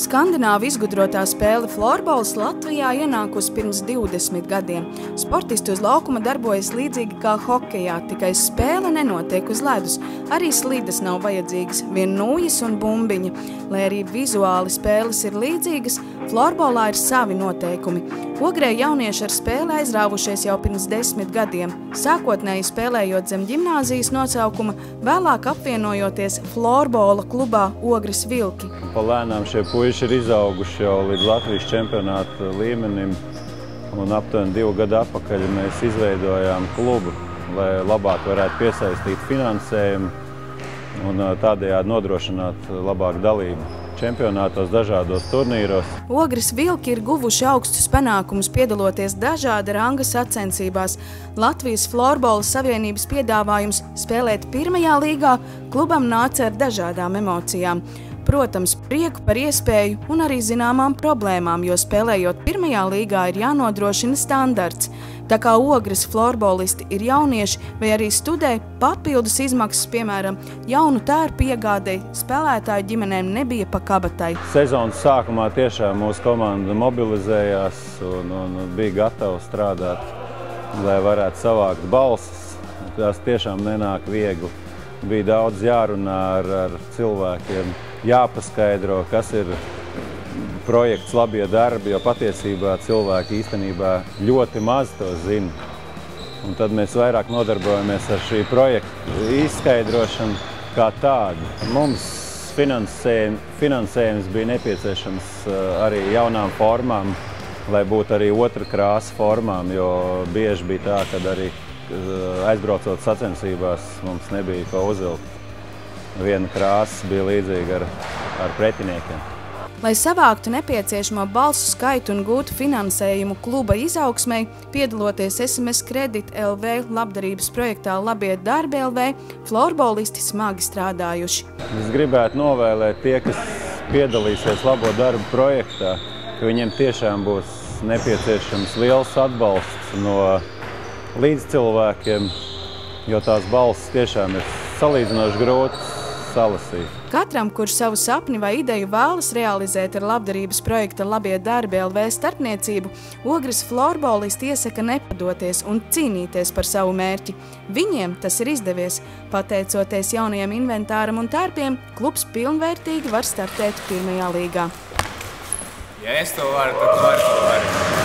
Skandināvu izgudrotā spēle florbols Latvijā ienākusi pirms 20 gadiem. Sportisti uz laukuma darbojas līdzīgi kā hokejā, tikai spēle nenotiek uz ledus. Arī slides nav vajadzīgas, vien nūjas un bumbiņa. Lai arī vizuāli spēles ir līdzīgas, florbolā ir savi noteikumi. Ogrē jaunieši ar spēli aizrāvušies jau pirms 10 gadiem, sākotnēji spēlējot zem ģimnāzijas nosaukuma, vēlāk apvienojoties florbola klubā Ogres Vilki. Palēnām šie puiši ir izauguši jau līdz Latvijas čempionāta līmenim, un aptuveni 2 gadu atpakaļ mēs izveidojām klubu, lai labāk varētu piesaistīt finansējumu un tādējādi nodrošināt labāku dalību čempionātos, dažādos turnīros. Ogres Vilki ir guvuši augstus panākumus piedaloties dažāda ranga sacensībās. Latvijas Florbola savienības piedāvājums spēlēt pirmajā līgā klubam nāca ar dažādām emocijām. Protams, prieku par iespēju un arī zināmām problēmām, jo spēlējot pirmajā līgā ir jānodrošina standarts. Tā kā Ogres florbolisti ir jaunieši vai arī studē, papildus izmaksas, piemēram, jaunu tērpu iegādei, spēlētāju ģimenēm nebija pa kabatai. Sezonas sākumā tiešām mūsu komanda mobilizējās un bija gatava strādāt, lai varētu savākt balsis. Tās tiešām nenāk viegli. Bija daudz jārunā ar cilvēkiem, jāpaskaidro, kas ir projekts Labie darbi, jo patiesībā cilvēki īstenībā ļoti maz to zina. Un tad mēs vairāk nodarbojamies ar šī projekta izskaidrošanu kā tādu. Mums finansējums bija nepieciešams arī jaunām formām, lai būtu arī otra krāsa formām, jo bieži bija tā, ka arī aizbraucot sacensībās mums nebija ko uzvilkt. Viena krāsa bija līdzīga ar pretiniekiem. Lai savāktu nepieciešamo balsu skaitu un gūtu finansējumu kluba izaugsmei, piedaloties SMS Kredit LV labdarības projektā Labie darbi LV, florbolisti smagi strādājuši. Es gribētu novēlēt tie, kas piedalīsies Labo darbu projektā, ka viņiem tiešām būs nepieciešams liels atbalsts no līdzcilvēkiem, jo tās balsis tiešām ir salīdzinoši grūtas salasīt. Katram, kurš savu sapni vai ideju vēlas realizēt ar labdarības projekta Labie darbi LV starpniecību, Ogres florbolisti iesaka nepadoties un cīnīties par savu mērķi. Viņiem tas ir izdevies. Pateicoties jaunajam inventāram un tērpiem, klubs pilnvērtīgi var startēt pirmajā līgā. Ja es to varu, tad tu vari.